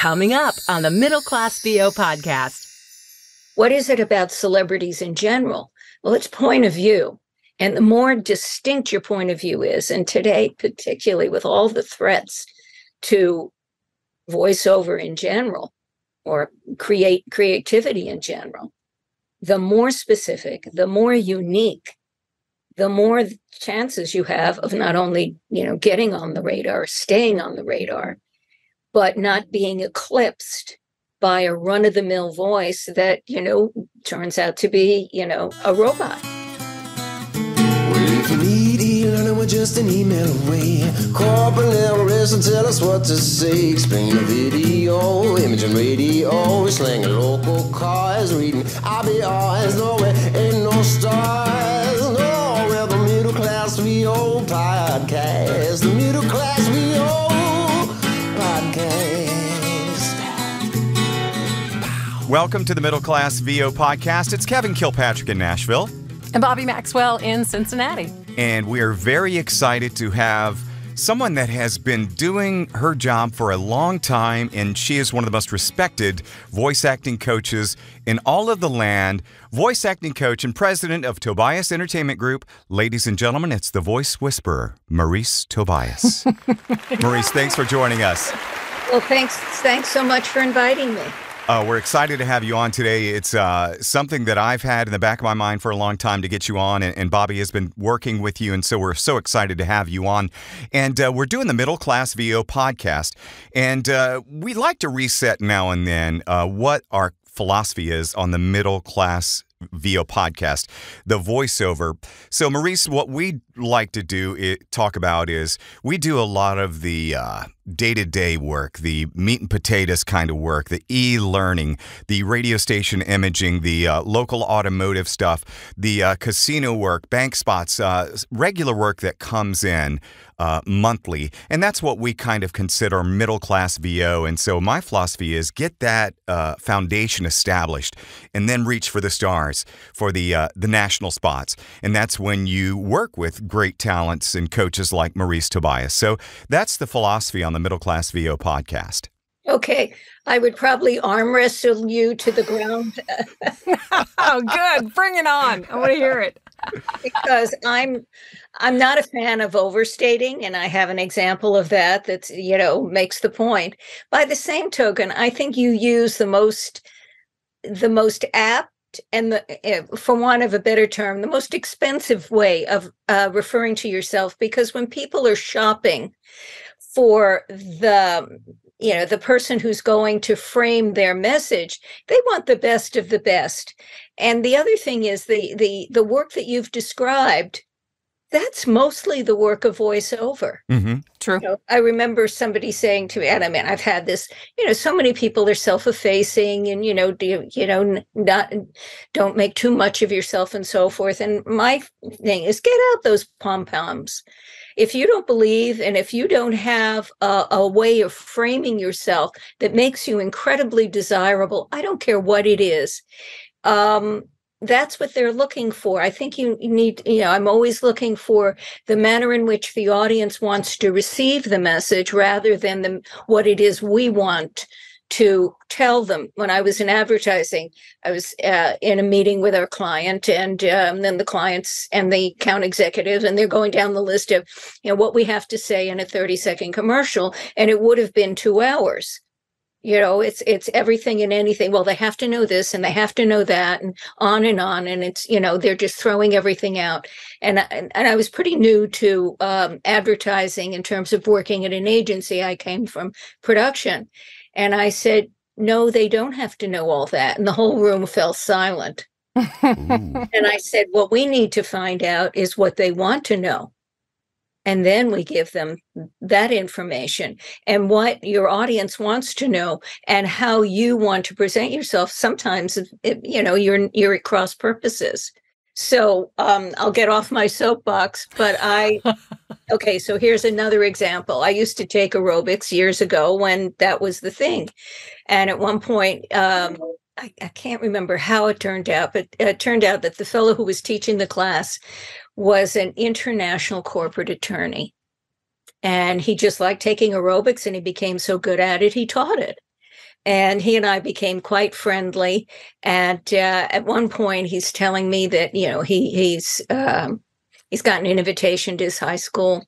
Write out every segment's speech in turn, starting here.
Coming up on the Middle Class VO podcast. What is it about celebrities in general? Well, it's point of view. And the more distinct your point of view is, and today, particularly with all the threats to voiceover in general, or creativity in general, the more specific, the more unique, the more chances you have of not only, getting on the radar, staying on the radar, but not being eclipsed by a run-of-the-mill voice that, turns out to be, a robot. Well, if you need e-learning, we're just an email away. Corporate letters and tell us what to say. Explain the video, imaging radio, slang local cars, reading IBRs. No, we ain't no stars. No, we're the Middle Class VO podcast. The Middle Class VO podcast. Welcome to the Middle Class VO podcast. It's Kevin Kilpatrick in Nashville. And Bobby Maxwell in Cincinnati. And we are very excited to have someone that has been doing her job for a long time, and she is one of the most respected voice acting coaches in all of the land. Voice acting coach and president of Tobias Entertainment Group. Ladies and gentlemen, it's the voice whisperer, Marice Tobias. Marice, thanks for joining us. Well, thanks so much for inviting me. We're excited to have you on today. It's something that I've had in the back of my mind for a long time to get you on, and Bobby has been working with you, and so we're so excited to have you on. And we're doing the Middle Class VO podcast, and we like to reset now and then what our philosophy is on the Middle Class VO podcast, the voiceover. So, Marice, what we like to talk about is we do a lot of the day-to-day work, the meat and potatoes kind of work, the e-learning, the radio station imaging, the local automotive stuff, the casino work, bank spots, regular work that comes in monthly. And that's what we kind of consider middle class VO. And so my philosophy is get that foundation established and then reach for the stars, for the national spots. And that's when you work with great talents and coaches like Marice Tobias. So that's the philosophy on the Middle Class VO podcast. Okay, I would probably arm wrestle you to the ground. Oh, good. Bring it on. I want to hear it. Because I'm not a fan of overstating, and I have an example of that makes the point. By the same token, I think you use the most apt and, for want of a better term, the most expensive way of referring to yourself, because when people are shopping for the person who's going to frame their message, they want the best of the best. And the other thing is the work that you've described, that's mostly the work of voiceover. Mm-hmm. True. I remember somebody saying to me, and I mean, I've had this, so many people are self-effacing and, don't make too much of yourself and so forth. And my thing is, get out those pom-poms. If you don't believe, and if you don't have a way of framing yourself that makes you incredibly desirable, I don't care what it is. That's what they're looking for. I think you need, I'm always looking for the manner in which the audience wants to receive the message rather than what it is we want to tell them. When I was in advertising, I was in a meeting with our client, and then the clients and the account executives, and they're going down the list of, what we have to say in a 30-second commercial, and it would have been 2 hours. It's everything and anything. Well, they have to know this and they have to know that, and on. And it's, they're just throwing everything out. And I was pretty new to advertising in terms of working at an agency. I came from production. And I said, no, they don't have to know all that. And the whole room fell silent. And I said, what we need to find out is what they want to know. And then we give them that information and what your audience wants to know and how you want to present yourself. Sometimes, you're at cross purposes. So I'll get off my soapbox, but okay, so here's another example. I used to take aerobics years ago when that was the thing. And at one point, I can't remember how it turned out, but it turned out that the fellow who was teaching the class was an international corporate attorney. And he just liked taking aerobics, and he became so good at it, he taught it. And he and I became quite friendly. And at one point, he's telling me that, you know, he's gotten an invitation to his high school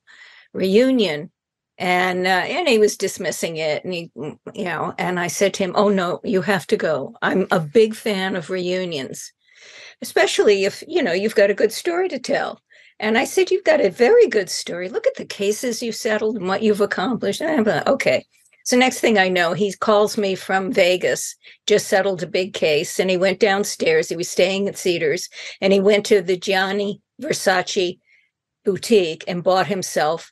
reunion, and he was dismissing it. And he, you know, and I said to him, "Oh no, you have to go. I'm a big fan of reunions, especially if, you know, you've got a good story to tell." And I said, "You've got a very good story. Look at the cases you've settled and what you've accomplished." And I'm like, okay. So next thing I know, he calls me from Vegas, just settled a big case, and he went downstairs. He was staying at Cedars, and he went to the Gianni Versace boutique and bought himself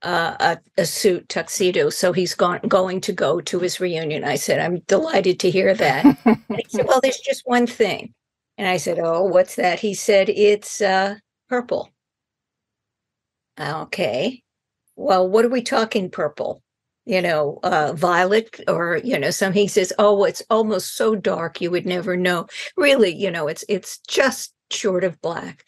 a suit tuxedo. So he's going to go to his reunion. I said, "I'm delighted to hear that." And he said, "Well, there's just one thing." And I said, "Oh, what's that?" He said, "It's purple." Okay. Well, what are we talking purple? You know, violet, or, you know, some, he says, "Oh, it's almost so dark you would never know. Really, you know, it's just short of black."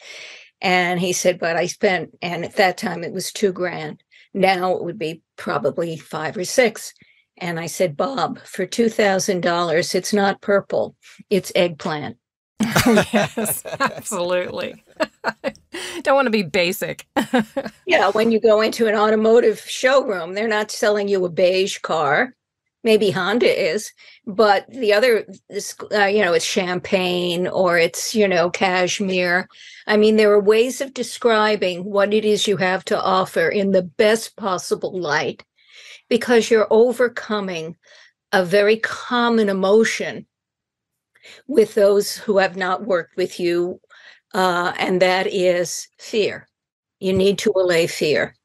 And he said, "But I spent," and at that time it was $2,000. Now it would be probably 5 or 6. And I said, "Bob, for $2,000, it's not purple, it's eggplant." Yes, absolutely. Don't want to be basic. Yeah, when you go into an automotive showroom, they're not selling you a beige car. Maybe Honda is, but the other, you know, it's champagne, or it's, you know, cashmere. I mean, there are ways of describing what it is you have to offer in the best possible light, because you're overcoming a very common emotion with those who have not worked with you, and that is fear. You need to allay fear.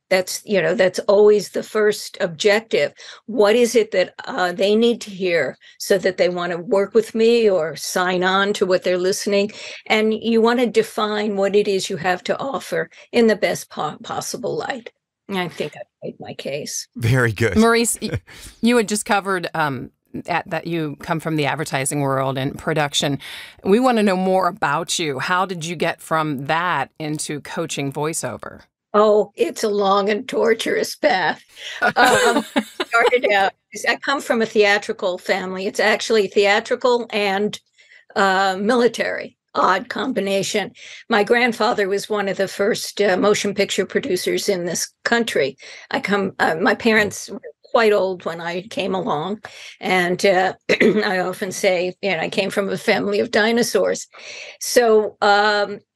That's, you know, that's always the first objective. What is it that they need to hear so that they want to work with me or sign on to what they're listening? And you want to define what it is you have to offer in the best possible light. And I think I've made my case. Very good. Marice, you had just covered that you come from the advertising world and production. We want to know more about you. How did you get from that into coaching voiceover? Oh, it's a long and torturous path. Started out, I come from a theatrical family. It's actually theatrical and military. Odd combination. My grandfather was one of the first motion picture producers in this country. My parents were quite old when I came along, and I often say, you know, I came from a family of dinosaurs. So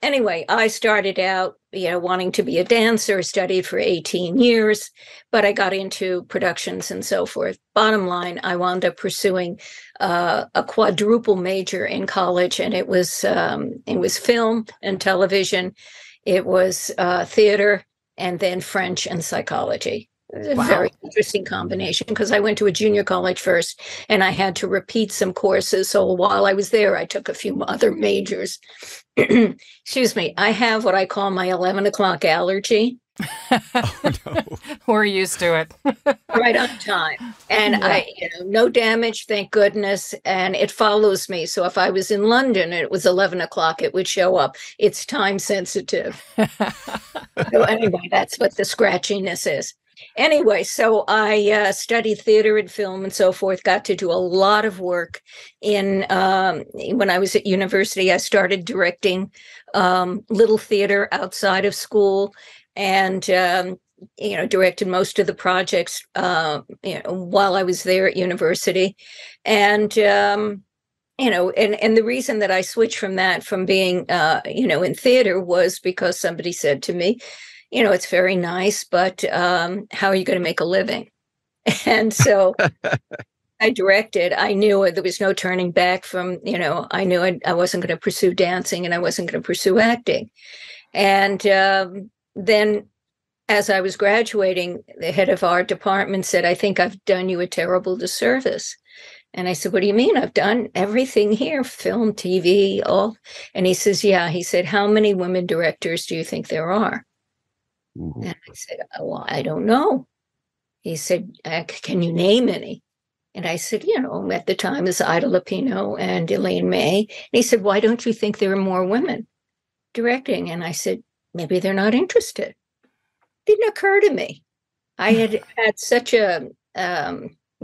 anyway, I started out, you know, wanting to be a dancer, studied for 18 years, but I got into productions and so forth. Bottom line, I wound up pursuing a quadruple major in college, and it was film and television, it was theater, and then French and psychology. It was a very interesting combination, because I went to a junior college first, and I had to repeat some courses. So while I was there, I took a few other majors. Excuse me. I have what I call my 11 o'clock allergy. Oh, no. We're used to it. Right on time. And yeah. No damage, thank goodness. And it follows me. So if I was in London and it was 11 o'clock, it would show up. It's time sensitive. So anyway, that's what the scratchiness is. Anyway, so I studied theater and film and so forth, got to do a lot of work when I was at university. I started directing little theater outside of school, and directed most of the projects while I was there at university. And and the reason that I switched from that, from being in theater, was because somebody said to me, it's very nice, but how are you going to make a living? And so I directed. I knew there was no turning back from, I knew I wasn't going to pursue dancing, and I wasn't going to pursue acting. And then as I was graduating, the head of our department said, "I think I've done you a terrible disservice." And I said, "What do you mean? I've done everything here, film, TV, all." And he says, "Yeah." He said, "How many women directors do you think there are?" Mm-hmm. And I said, "Well, I don't know." He said, "Can you name any?" And I said, at the time, it was Ida Lupino and Elaine May. And he said, "Why don't you think there are more women directing?" And I said, "Maybe they're not interested." Didn't occur to me. I had such a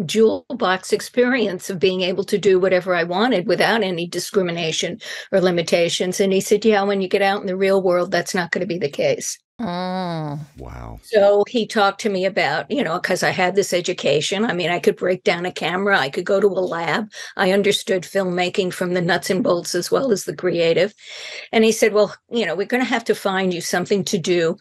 jewel box experience of being able to do whatever I wanted without any discrimination or limitations. And he said, yeah, when you get out in the real world, that's not going to be the case. Wow. So he talked to me about, because I had this education. I mean, I could break down a camera. I could go to a lab. I understood filmmaking from the nuts and bolts as well as the creative. And he said, well, we're going to have to find you something to do.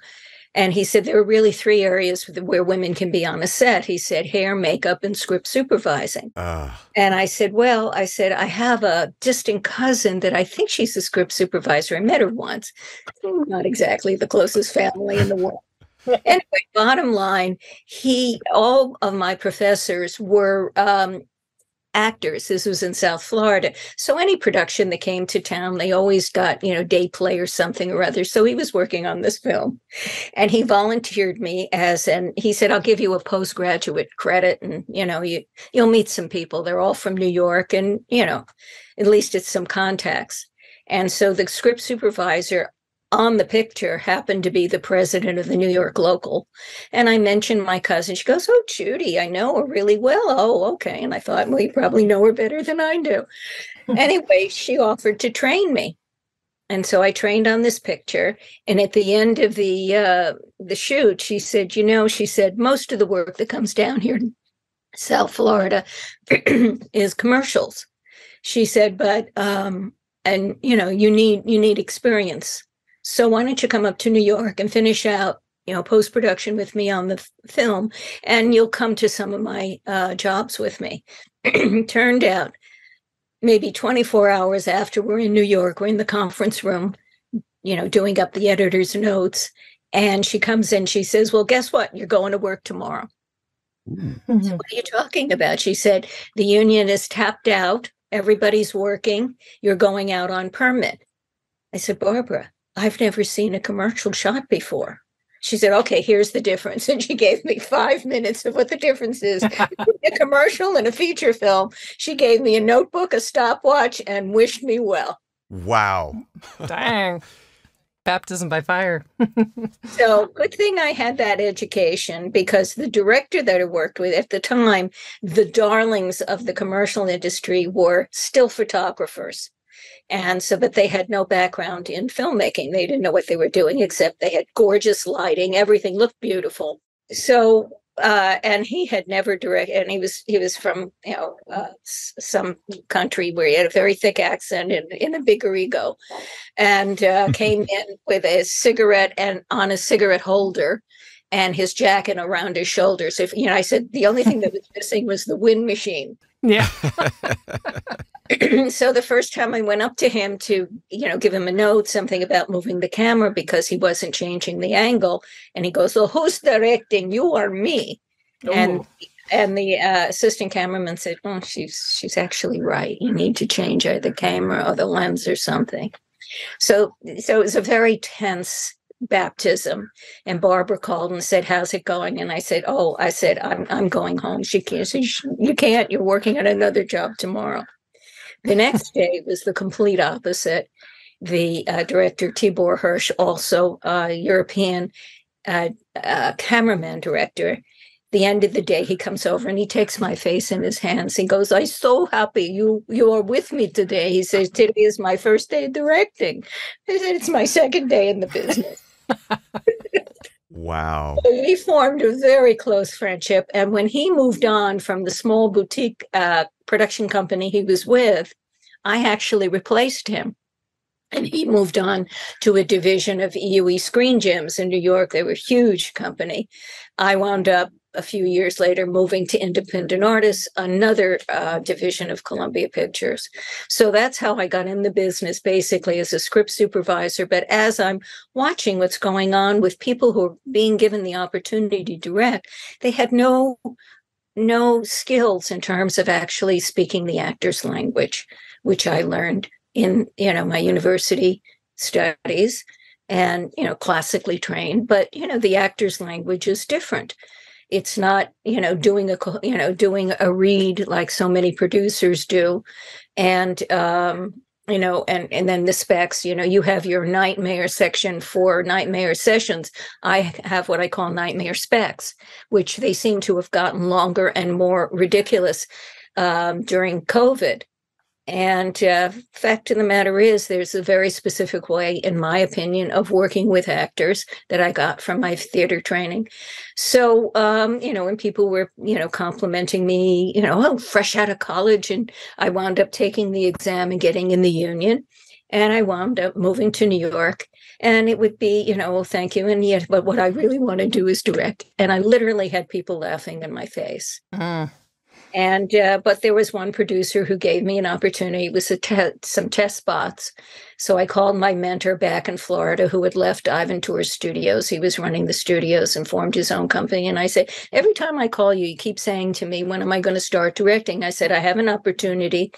And he said, there are really 3 areas where women can be on a set. He said, hair, makeup, and script supervising. And I said, I have a distant cousin that I think she's a script supervisor. I met her once. Not exactly the closest family in the world. Anyway, bottom line, all of my professors were actors. This was in South Florida. So any production that came to town, they always got, day play or something or other. So he was working on this film and he volunteered me he said, I'll give you a postgraduate credit and, you'll meet some people. They're all from New York and, at least it's some contacts. And so the script supervisor on the picture happened to be the president of the New York local. And I mentioned my cousin. She goes, oh, Judy, I know her really well. Oh, okay. And I thought, well, you probably know her better than I do. Anyway, she offered to train me. And so I trained on this picture. And at the end of the shoot, she said, most of the work that comes down here in South Florida is commercials. She said, but, you need experience. So why don't you come up to New York and finish out, post-production with me on the film, and you'll come to some of my jobs with me. Turned out, maybe 24 hours after we're in New York, we're in the conference room, doing up the editor's notes, and she comes in, she says, well, guess what? You're going to work tomorrow. Mm-hmm. So what are you talking about? She said, the union is tapped out. Everybody's working. You're going out on permit. I said, Barbara, I've never seen a commercial shot before. She said, okay, here's the difference. And she gave me 5 minutes of what the difference is. A commercial and a feature film. She gave me a notebook, a stopwatch, and wished me well. Wow. Dang. Baptism by fire. So good thing I had that education, because the director that I worked with at the time, the darlings of the commercial industry were still photographers. And so, but they had no background in filmmaking. They didn't know what they were doing, except they had gorgeous lighting. Everything looked beautiful. So, and he had never directed, and he was from, some country where he had a very thick accent and in a bigger ego, and came in with a cigarette and on a cigarette holder and his jacket around his shoulders. I said, the only thing that was missing was the wind machine. Yeah. So the first time I went up to him to, give him a note, something about moving the camera because he wasn't changing the angle. And he goes, well, who's directing? You or me? Ooh. And the assistant cameraman said, oh, she's actually right. You need to change either the camera or the lens or something. So it was a very tense baptism. And Barbara called and said, how's it going? And I said, I'm going home. She can't. You can't. You're working at another job tomorrow. The next day was the complete opposite. The director, Tibor Hirsch, also European cameraman director. The end of the day, he comes over and he takes my face in his hands. He goes, I'm so happy you are with me today. He says, today is my first day directing. I said, it's my second day in the business. Wow. So we formed a very close friendship. And when he moved on from the small boutique production company he was with, I actually replaced him. And he moved on to a division of EUE Screen Gems in New York. They were a huge company. I wound up a few years later moving to Independent Artists, another division of Columbia Pictures. So that's how I got in the business, basically as a script supervisor. But as I'm watching what's going on with people who are being given the opportunity to direct, they had no skills in terms of actually speaking the actor's language, which I learned in my university studies and classically trained. But the actor's language is different. It's not doing a read like so many producers do, and and then the specs, you have your nightmare section for nightmare sessions. I have what I call nightmare specs, which they seem to have gotten longer and more ridiculous during COVID. And fact of the matter is, there's a very specific way, in my opinion, of working with actors that I got from my theater training. So, when people were, complimenting me, oh, fresh out of college, and I wound up taking the exam and getting in the union, and I wound up moving to New York. And it would be, oh, thank you. And yet, but what I really want to do is direct. And I literally had people laughing in my face. And but there was one producer who gave me an opportunity. It was some test spots. So I called my mentor back in Florida, who had left Ivan Tour's studios. He was running the studios and formed his own company. And I said, every time I call you, you keep saying to me, when am I going to start directing? I said, I have an opportunity.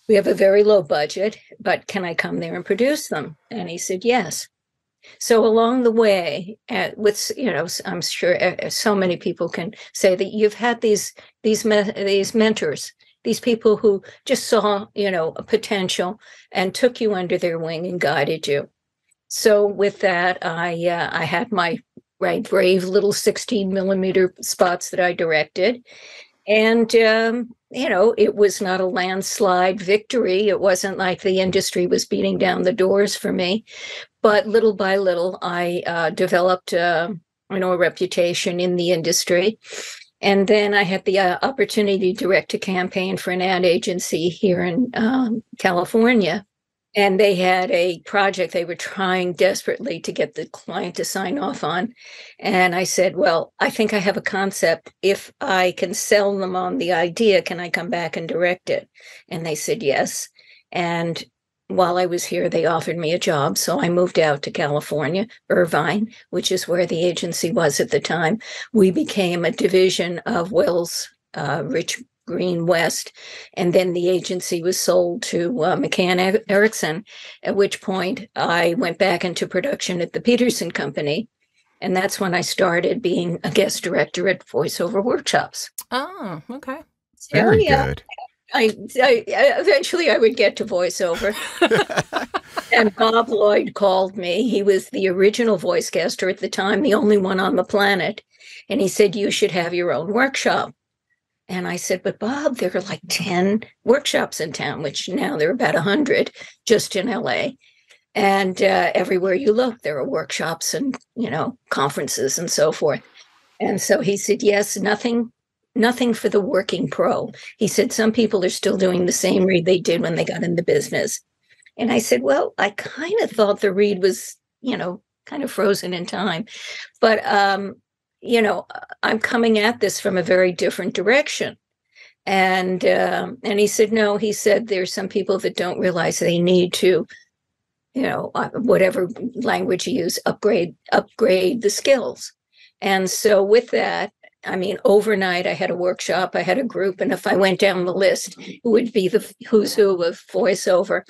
We have a very low budget, but can I come there and produce them? And he said, yes. So along the way, I'm sure so many people can say that you've had these mentors, these people who just saw, a potential and took you under their wing and guided you. So with that, I had my brave little 16 millimeter spots that I directed. And, it was not a landslide victory. It wasn't like the industry was beating down the doors for me. But little by little, I developed, a reputation in the industry. And then I had the opportunity to direct a campaign for an ad agency here in California. And they had a project they were trying desperately to get the client to sign off on. And I said, well, I think I have a concept. If I can sell them on the idea, can I come back and direct it? And they said yes. And while I was here, they offered me a job. So I moved out to California, Irvine, which is where the agency was at the time. We became a division of Wells Rich Green West, and then the agency was sold to McCann Erickson, at which point I went back into production at the Peterson Company, and that's when I started being a guest director at voiceover workshops. Oh, okay. Very good. I eventually I would get to voiceover. And Bob Lloyd called me. He was the original voice caster at the time, the only one on the planet. And he said, you should have your own workshop. And I said, but Bob, there are like 10 workshops in town, which now there are about 100 just in LA. And everywhere you look, there are workshops and, conferences and so forth. And so he said, yes, nothing for the working pro. He said, some people are still doing the same read they did when they got in the business. And I said, well, I kind of thought the read was, kind of frozen in time. But, I'm coming at this from a very different direction. And he said, no, he said, there's some people that don't realize they need to, whatever language you use, upgrade the skills. And so with that, overnight I had a workshop, I had a group, and if I went down the list, it would be the who's who of voiceover.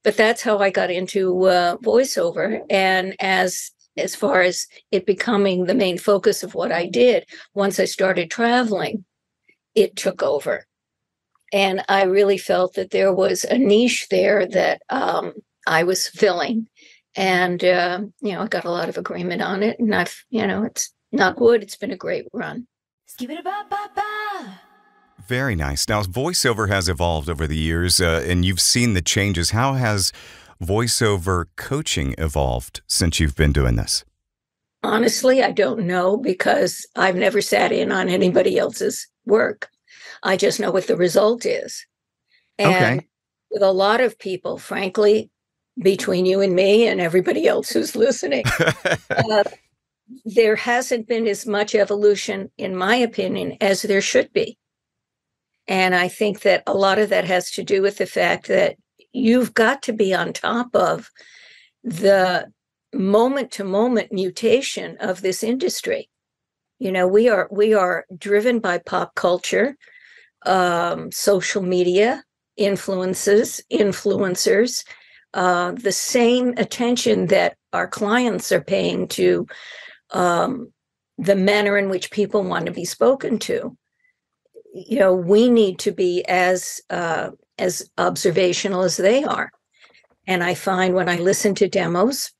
But that's how I got into voiceover. And as far as it becoming the main focus of what I did, once I started traveling, it took over. And I really felt that there was a niche there that I was filling. And, I got a lot of agreement on it. And it's knock wood, it's been a great run. Very nice. Now, voiceover has evolved over the years, and you've seen the changes. How has voiceover coaching evolved since you've been doing this? Honestly, I don't know, because I've never sat in on anybody else's work. I just know what the result is. And with a lot of people, frankly, between you and me and everybody else who's listening, there hasn't been as much evolution, in my opinion, as there should be. And I think that a lot of that has to do with the fact that you've got to be on top of the moment-to-moment mutation of this industry. We are driven by pop culture, social media, influencers, the same attention that our clients are paying to the manner in which people want to be spoken to. we need to be as observational as they are. And I find when I listen to demos,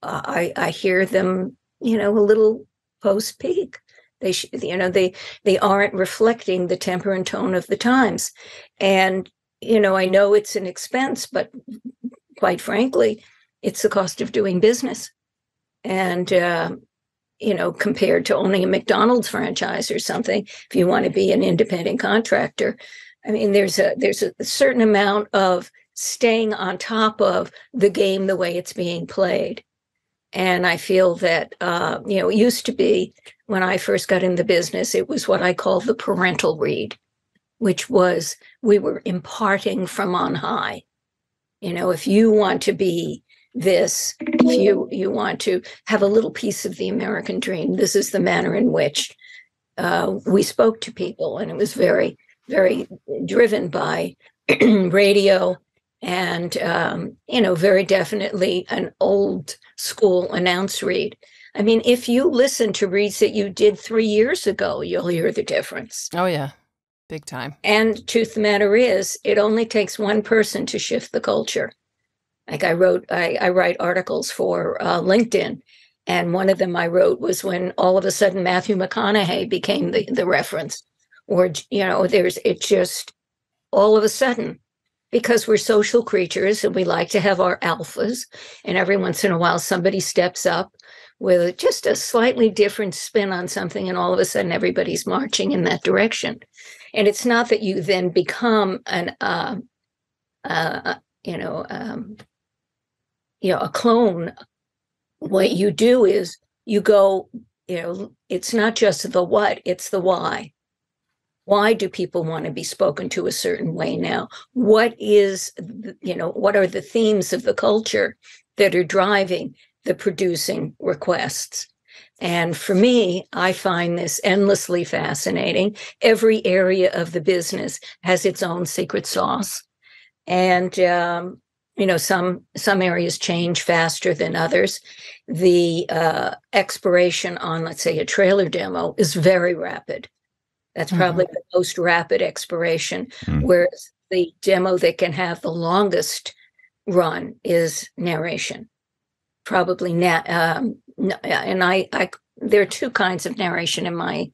I hear them, a little post peak. They aren't reflecting the temper and tone of the times. And, I know it's an expense, but quite frankly, it's the cost of doing business. And, compared to owning a McDonald's franchise or something, if you want to be an independent contractor, I mean, there's a certain amount of staying on top of the game the way it's being played. And I feel that, it used to be when I first got in the business, it was what I call the parental read, which was we were imparting from on high. If you want to be this, if you want to have a little piece of the American dream, this is the manner in which we spoke to people. And it was very, very driven by radio and, very definitely an old school announce read. I mean, if you listen to reads that you did 3 years ago, you'll hear the difference. Oh, yeah. Big time. And truth of the matter is, it only takes one person to shift the culture. Like I write articles for LinkedIn, and one of them I wrote was when all of a sudden Matthew McConaughey became the reference, or it just all of a sudden, because we're social creatures and we like to have our alphas, and every once in a while somebody steps up with just a slightly different spin on something, and all of a sudden everybody's marching in that direction. And it's not that you then become a clone. What you do is you go, it's not just the what, it's the why. Why do people want to be spoken to a certain way now? What are the themes of the culture that are driving the producing requests? And for me, I find this endlessly fascinating. Every area of the business has its own secret sauce. And, some areas change faster than others. The expiration on, let's say, a trailer demo is very rapid. That's probably the most rapid expiration, whereas the demo that can have the longest run is narration. Probably there are two kinds of narration in my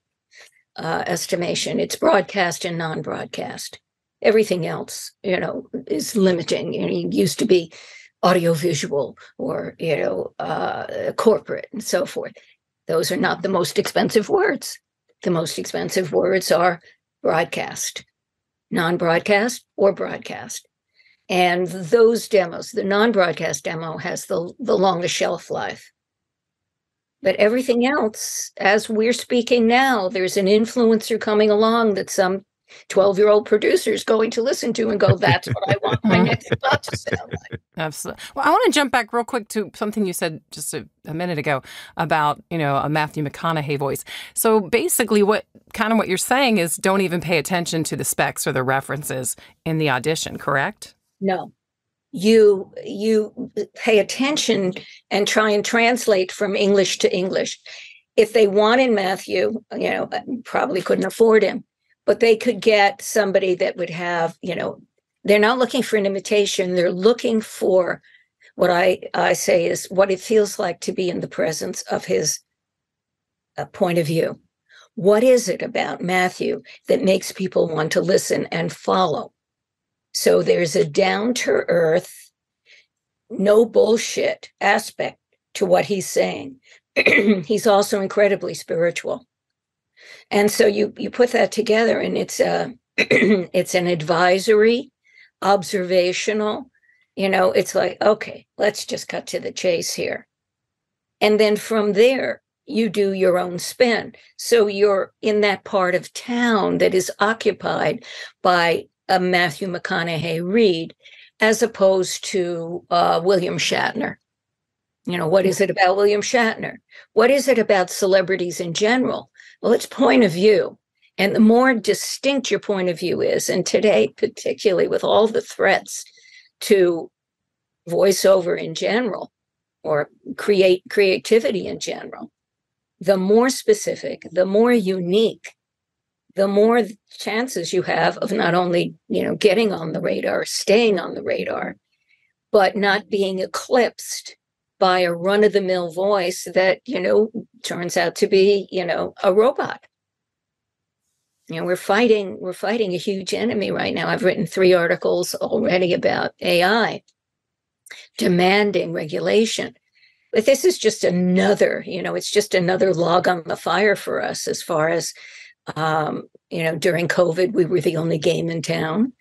estimation. It's broadcast and non-broadcast. Everything else, is limiting. It used to be audiovisual or, corporate and so forth. Those are not the most expensive words. The most expensive words are broadcast, non-broadcast, or broadcast. And those demos, the non-broadcast demo has the longest shelf life. But everything else, as we're speaking now, there's an influencer coming along that some 12-year-old producer is going to listen to and go, that's what I want my next spot to sound like. Absolutely. Well, I want to jump back real quick to something you said just a minute ago about, a Matthew McConaughey voice. So basically what you're saying is don't even pay attention to the specs or the references in the audition, correct? No. You pay attention and try and translate from English to English. If they wanted Matthew, probably couldn't afford him, but they could get somebody that would have, they're not looking for an imitation. They're looking for what I say is what it feels like to be in the presence of his point of view. What is it about Matthew that makes people want to listen and follow? So there's a down-to-earth, no bullshit aspect to what he's saying. He's also incredibly spiritual. And so you put that together, and it's it's an advisory, observational, it's like, okay, let's just cut to the chase here. And then from there, you do your own spin. So you're in that part of town that is occupied by a Matthew McConaughey read, as opposed to William Shatner. What is it about William Shatner? What is it about celebrities in general? Well, it's point of view. And the more distinct your point of view is, and today, particularly with all the threats to voiceover in general, or creativity in general, the more specific, the more unique the more chances you have of not only, getting on the radar, staying on the radar, but not being eclipsed by a run-of-the-mill voice that, turns out to be, a robot. We're fighting a huge enemy right now. I've written 3 articles already about AI, demanding regulation. But this is just another, it's just another log on the fire for us as far as, during COVID, we were the only game in town.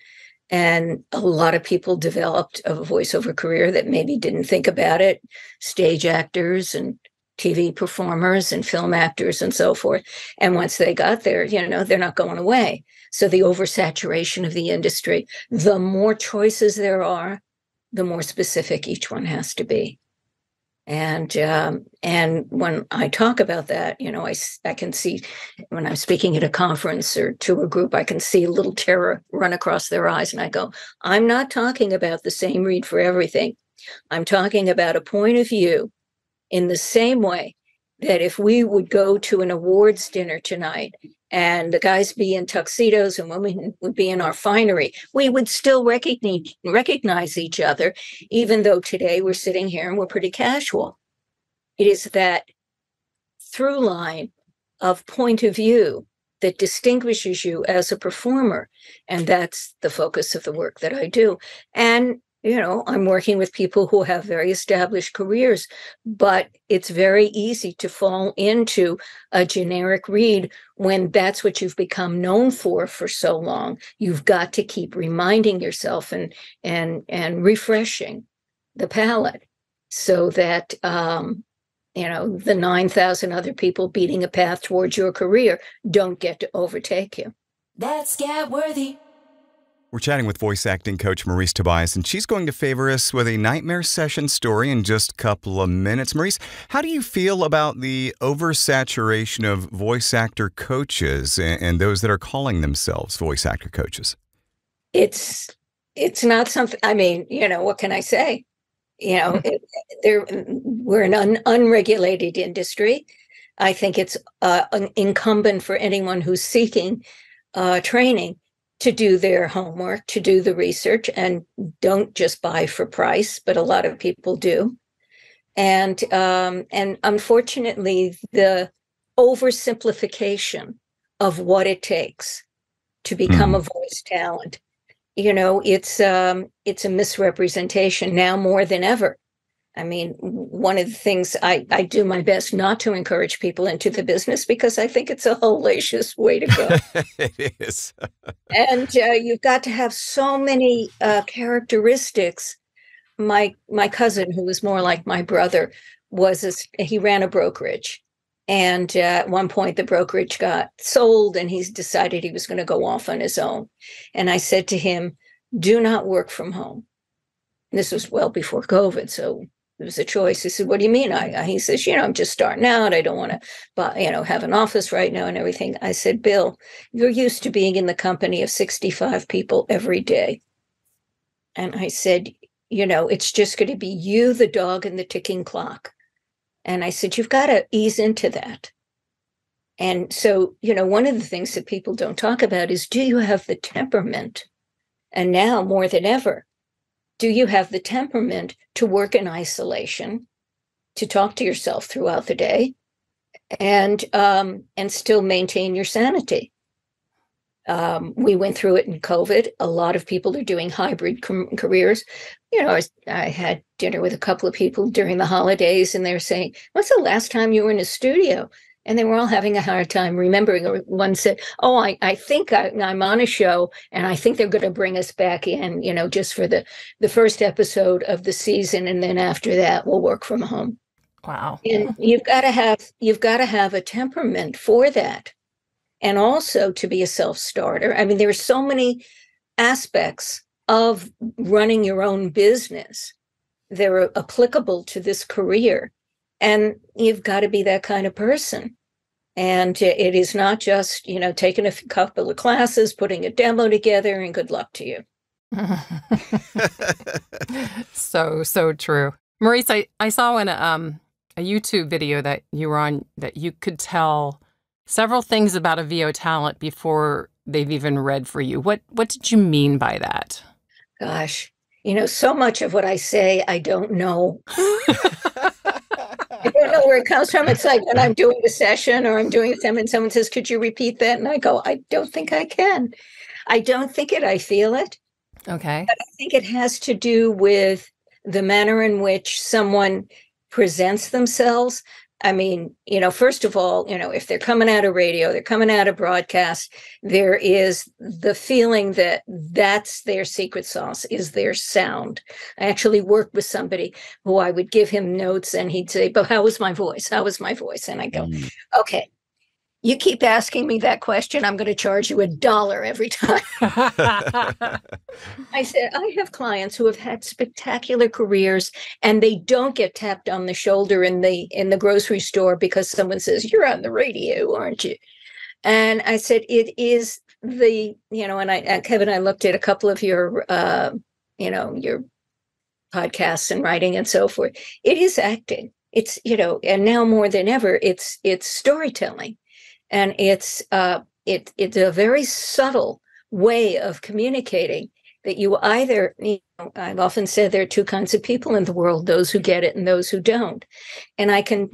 And a lot of people developed a voiceover career that maybe didn't think about it, stage actors and TV performers and film actors and so forth. And once they got there, they're not going away. So the oversaturation of the industry, the more choices there are, the more specific each one has to be. And when I talk about that, I can see when I'm speaking at a conference or to a group, I can see a little terror run across their eyes. And I go, I'm not talking about the same read for everything. I'm talking about a point of view in the same way that if we would go to an awards dinner tonight and the guys be in tuxedos and women would be in our finery, we would still recognize each other, even though today we're sitting here and we're pretty casual. It is that through line of point of view that distinguishes you as a performer. And that's the focus of the work that I do. And I'm working with people who have very established careers, but it's very easy to fall into a generic read when that's what you've become known for so long. You've got to keep reminding yourself and refreshing the palette so that, the 9,000 other people beating a path towards your career don't get to overtake you. That's Gab Worthy. We're chatting with voice acting coach Marice Tobias, and she's going to favor us with a nightmare session story in just a couple of minutes. Marice, how do you feel about the oversaturation of voice actor coaches and those that are calling themselves voice actor coaches? It's not something, what can I say? We're an unregulated industry. I think it's incumbent for anyone who's seeking training to do their homework, to do the research, and don't just buy for price, but a lot of people do. And unfortunately, the oversimplification of what it takes to become a voice talent, it's a misrepresentation now more than ever. I mean, one of the things I do my best not to encourage people into the business because I think it's a hellacious way to go. It is. And you've got to have so many characteristics. My cousin, who was more like my brother, he ran a brokerage. And at one point, the brokerage got sold and he's decided he was going to go off on his own. And I said to him, do not work from home. And this was well before COVID, so it was a choice. He said, what do you mean? He says, I'm just starting out. I don't want to, have an office right now and everything. I said, Bill, you're used to being in the company of 65 people every day. And I said, it's just going to be you, the dog, and the ticking clock. And I said, you've got to ease into that. And so, one of the things that people don't talk about is, do you have the temperament? And now more than ever, do you have the temperament to work in isolation, to talk to yourself throughout the day, and still maintain your sanity? We went through it in COVID. A lot of people are doing hybrid careers. I had dinner with a couple of people during the holidays, and they're saying, when's the last time you were in a studio? And they were all having a hard time remembering. One said, oh, I think I'm on a show, and I think they're going to bring us back in, just for the first episode of the season. And then after that, we'll work from home. Wow. And you've got to have a temperament for that. And also to be a self-starter. I mean, there are so many aspects of running your own business that are applicable to this career. And you've got to be that kind of person. And it is not just, taking a couple of classes, putting a demo together, and good luck to you. So true. Marice, I saw in a YouTube video that you were on that you could tell Several things about a VO talent before they've even read for you. What did you mean by that? Gosh, so much of what I say, I don't know. I don't know where it comes from. It's like when I'm doing a session or I'm doing something and someone says, could you repeat that? And I go, I don't think I can. I don't think it, I feel it. Okay. But I think it has to do with the manner in which someone presents themselves. I mean, first of all, if they're coming out of radio, they're coming out of broadcast, there is the feeling that that's their secret sauce, is their sound. I actually worked with somebody who I would give him notes and he'd say, but how was my voice? How was my voice? And I go, okay, you keep asking me that question, I'm going to charge you $1 every time. I said, I have clients who have had spectacular careers and they don't get tapped on the shoulder in the grocery store because someone says, you're on the radio, aren't you? And I said, it is and Kevin, I looked at a couple of your podcasts and writing and so forth. It is acting. It's, and now more than ever, it's storytelling. And it's a very subtle way of communicating that you either, I've often said there are two kinds of people in the world, those who get it and those who don't. And I can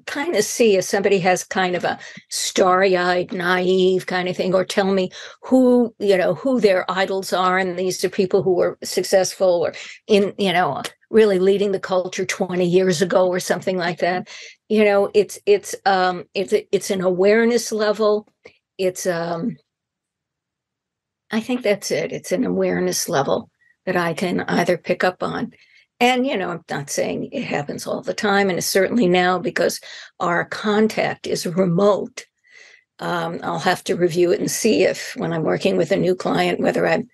kind of see if somebody has kind of a starry-eyed, naive kind of thing, or tell me who their idols are. And these are people who were successful or really leading the culture 20 years ago or something like that. It's an awareness level. I think that's it. It's an awareness level that I can either pick up on. And, I'm not saying it happens all the time. And certainly now, because our contact is remote, I'll have to review it and see if when I'm working with a new client, whether I'm,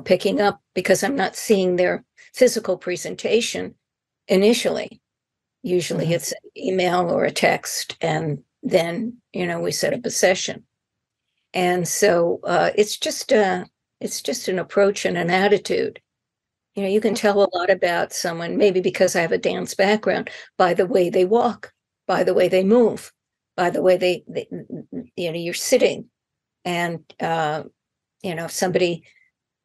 picking up, because I'm not seeing their physical presentation initially. Usually it's an email or a text, and then, we set up a session. And so it's just an approach and an attitude. You can tell a lot about someone, maybe because I have a dance background, by the way they walk, by the way they move, by the way they you're sitting. And, if somebody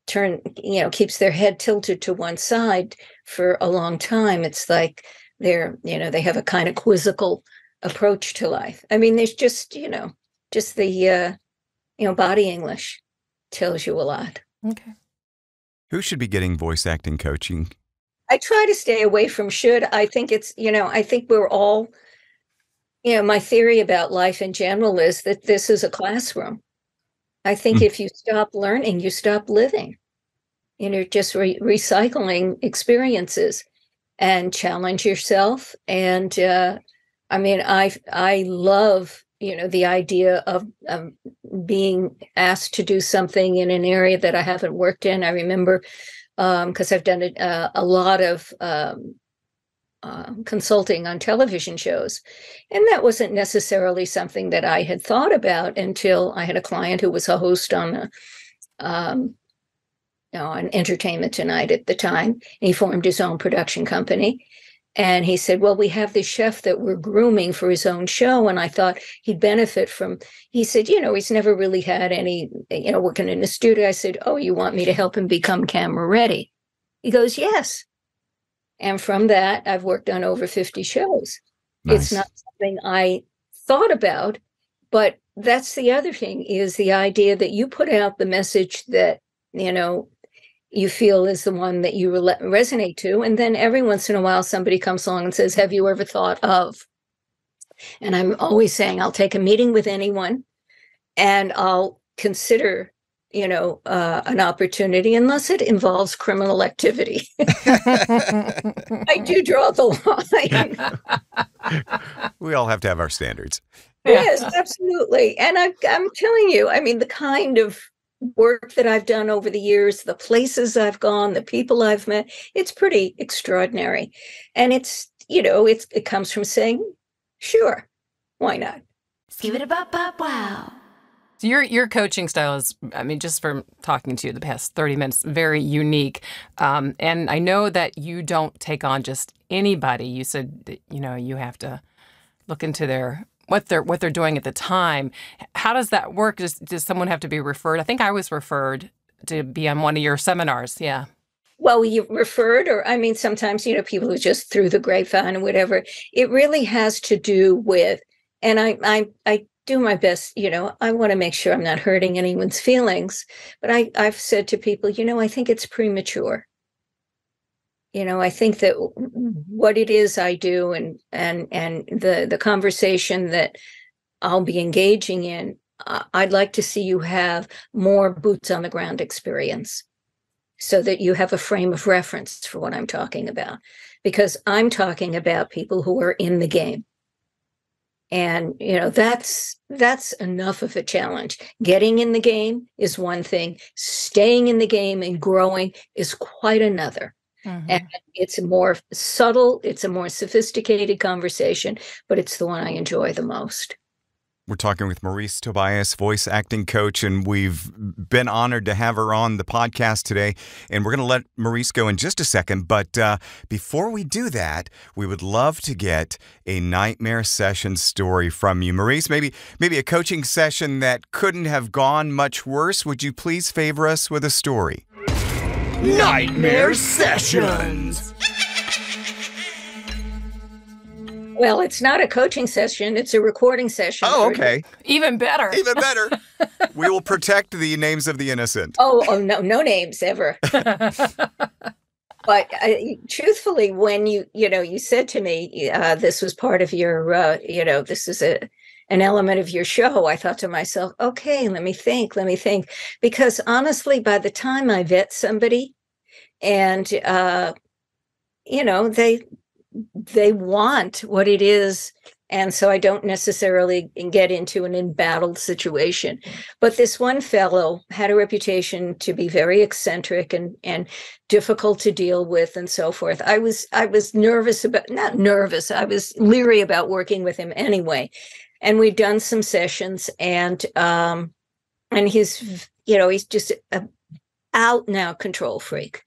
keeps their head tilted to one side for a long time, it's like they have a kind of quizzical approach to life. I mean, there's just the, body English tells you a lot. Okay. Who should be getting voice acting coaching? I try to stay away from should. I think it's, I think we're all, my theory about life in general is that this is a classroom. I think if you stop learning, you stop living. Just recycling experiences and challenge yourself. And I love, the idea of being asked to do something in an area that I haven't worked in. I remember, because I've done a lot of consulting on television shows, and that wasn't necessarily something that I had thought about until I had a client who was a host on on Entertainment Tonight at the time, and he formed his own production company. And he said, well, we have this chef that we're grooming for his own show. And I thought he'd benefit from, he said, he's never really had any, working in the studio. I said, oh, you want me to help him become camera ready? He goes, yes. And from that, I've worked on over 50 shows. Nice. It's not something I thought about, but that's the other thing, is the idea that you put out the message that, you feel is the one that you resonate to. And then every once in a while, somebody comes along and says, have you ever thought of? And I'm always saying, I'll take a meeting with anyone and I'll consider, an opportunity, unless it involves criminal activity. I do draw the line. We all have to have our standards. Yes, absolutely. And I'm telling you, the kind of work that I've done over the years, the places I've gone, the people I've met, it's pretty extraordinary. And it's, it comes from saying, sure, why not? Give it a bop bop wow. So your coaching style is, just from talking to you the past 30 minutes, very unique. And I know that you don't take on just anybody. You said that, you have to look into their what they're doing at the time. How does that work? Does someone have to be referred? I think I was referred to be on one of your seminars. Yeah. Well, you referred, or I mean, sometimes, people who just through the grapevine or whatever. It really has to do with, and I do my best, I want to make sure I'm not hurting anyone's feelings, but I've said to people, I think it's premature. I think that what it is I do and the conversation that I'll be engaging in, I'd like to see you have more boots on the ground experience so that you have a frame of reference for what I'm talking about, because I'm talking about people who are in the game. And, that's enough of a challenge. Getting in the game is one thing. Staying in the game and growing is quite another. Mm-hmm. And it's more subtle, it's a more sophisticated conversation, but it's the one I enjoy the most. We're talking with Marice Tobias, voice acting coach, and we've been honored to have her on the podcast today. And we're going to let Marice go in just a second. But before we do that, we would love to get a nightmare session story from you. Marice, maybe a coaching session that couldn't have gone much worse. Would you please favor us with a story? Nightmare Sessions. Well, it's not a coaching session. It's a recording session. Oh, okay. Even better. Even better. We will protect the names of the innocent. Oh, no names ever. But truthfully, when you said to me, this was part of your, this is an element of your show, I thought to myself, okay, let me think. Because honestly, by the time I vet somebody and, they want what it is. And so I don't necessarily get into an embattled situation. But this one fellow had a reputation to be very eccentric and difficult to deal with and so forth. I was nervous about, not nervous, I was leery about working with him anyway. And we'd done some sessions and he's, he's just an out and out control freak.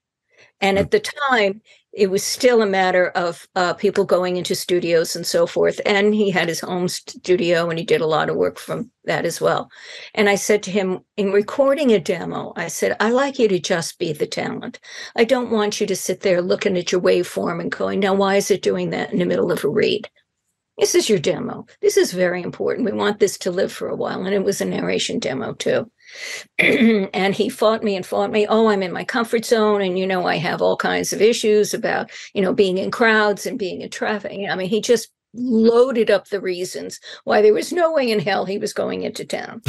And at the time, it was still a matter of people going into studios and so forth. And he had his home studio and he did a lot of work from that as well. And I said to him, in recording a demo, I said, I like you to just be the talent. I don't want you to sit there looking at your waveform and going, now, why is it doing that in the middle of a read? This is your demo. This is very important. We want this to live for a while. And it was a narration demo too. And he fought me. Oh, I'm in my comfort zone. And, I have all kinds of issues about, being in crowds and being in traffic. I mean, he just loaded up the reasons why there was no way in hell he was going into town.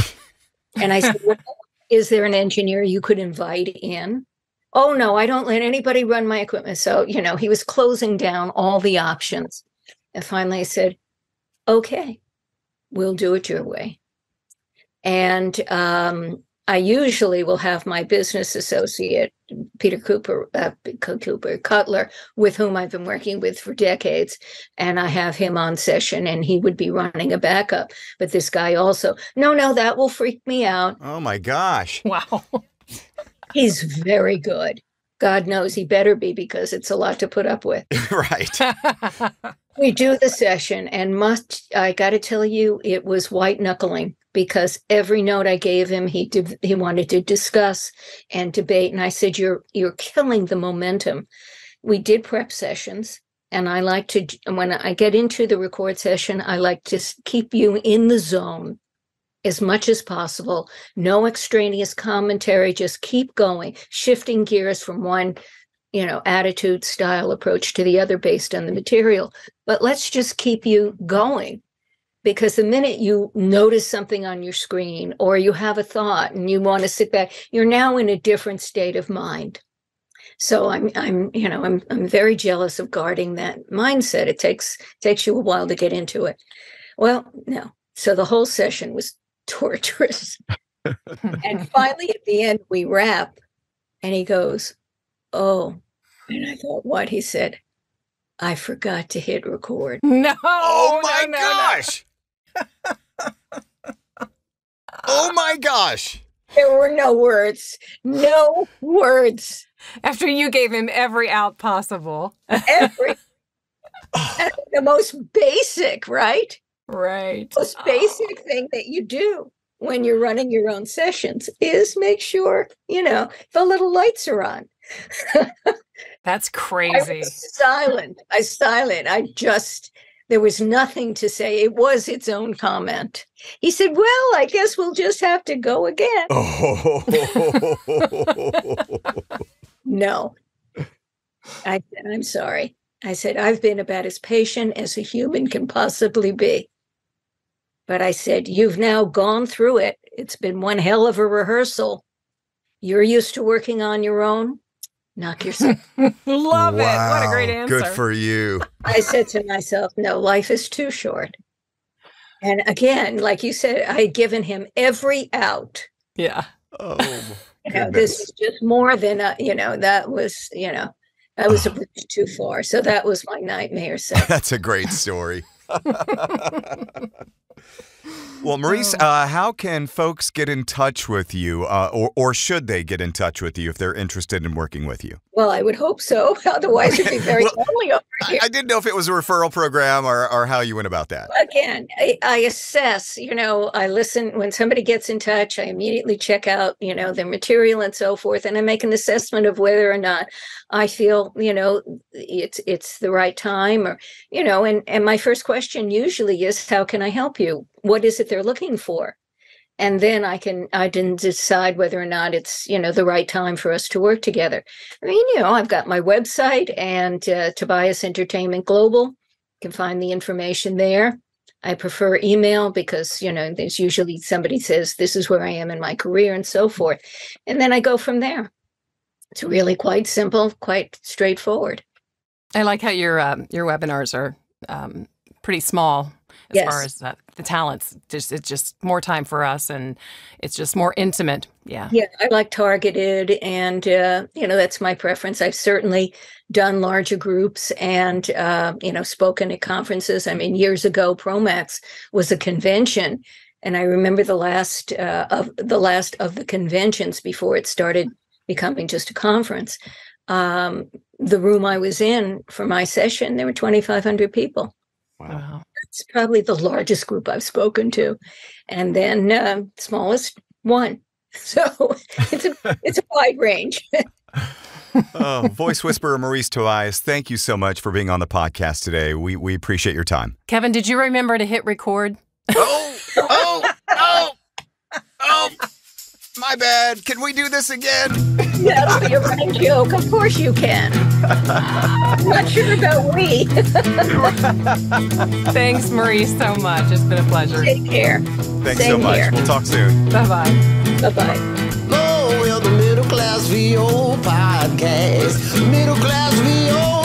And I said, well, is there an engineer you could invite in? Oh, no, I don't let anybody run my equipment. So, he was closing down all the options. And finally I said, okay, we'll do it your way. And I usually will have my business associate, Peter Cutler, with whom I've been working with for decades. And I have him on session and he would be running a backup. But this guy also, no, that will freak me out. Oh, my gosh. Wow. He's very good. God knows he better be, because it's a lot to put up with. Right. We do the session and I got to tell you, it was white knuckling, because every note I gave him, he wanted to discuss and debate. And I said, you're killing the momentum. We did prep sessions. And I like to, when I get into the record session, I like to keep you in the zone as much as possible. No extraneous commentary, just keep going, shifting gears from one, attitude, style, approach to the other based on the material. But let's just keep you going, because the minute you notice something on your screen or you have a thought and you want to sit back, you're now in a different state of mind. So I'm very jealous of guarding that mindset. It takes you a while to get into it. Well, no. So the whole session was torturous. And finally, at the end, we wrap, and he goes, oh, and I thought, what? He said, I forgot to hit record. No. Oh, my no, gosh. Oh, my gosh. There were no words. No words. After you gave him every out possible. Every. The most basic, right? Right. The most basic thing that you do when you're running your own sessions is make sure, the little lights are on. That's I crazy. was silent. There was nothing to say. It was its own comment. He said, well, I guess we'll just have to go again. No. I said, I'm sorry. I said, I've been about as patient as a human can possibly be. But I said, you've now gone through it. It's been one hell of a rehearsal. You're used to working on your own. Knock yourself. Love it. What a great answer. Good for you. I said to myself, no, life is too short. And again, like you said, I had given him every out. Yeah. Oh, this is just more than, that was a bridge too far. So that was my nightmare. So. That's a great story. Well, Marice, how can folks get in touch with you, or should they get in touch with you if they're interested in working with you? Well, I would hope so. Otherwise, it'd be very lonely over here. I didn't know if it was a referral program or how you went about that. Again, I assess, I listen when somebody gets in touch, I immediately check out, their material and so forth, and I make an assessment of whether or not I feel, it's the right time or, and my first question usually is, how can I help you? What is it they're looking for? And then I can decide whether or not it's, the right time for us to work together. I mean, I've got my website and Tobias Entertainment Global. You can find the information there. I prefer email because, there's usually somebody says, this is where I am in my career and so forth. And then I go from there. It's really quite simple, quite straightforward. I like how your webinars are pretty small. As far as the talents, it's just more time for us, and it's just more intimate. Yeah. Yeah, I like targeted, and that's my preference. I've certainly done larger groups and spoken at conferences. I mean, years ago, Promax was a convention, and I remember the last of the conventions before it started becoming just a conference. The room I was in for my session, there were 2,500 people. Wow. It's probably the largest group I've spoken to, and then smallest one. So it's a wide range. Voice whisperer Marice Tobias, thank you so much for being on the podcast today. We appreciate your time. Kevin, did you remember to hit record? Oh, my bad. Can we do this again? That'll be a running joke. Of course you can. I'm not sure about we. Thanks, Marice, so much. It's been a pleasure. Take care. Thanks so much. Here. We'll talk soon. Bye-bye. Bye-bye. Oh, well, the Middle Class VO podcast. Middle Class VO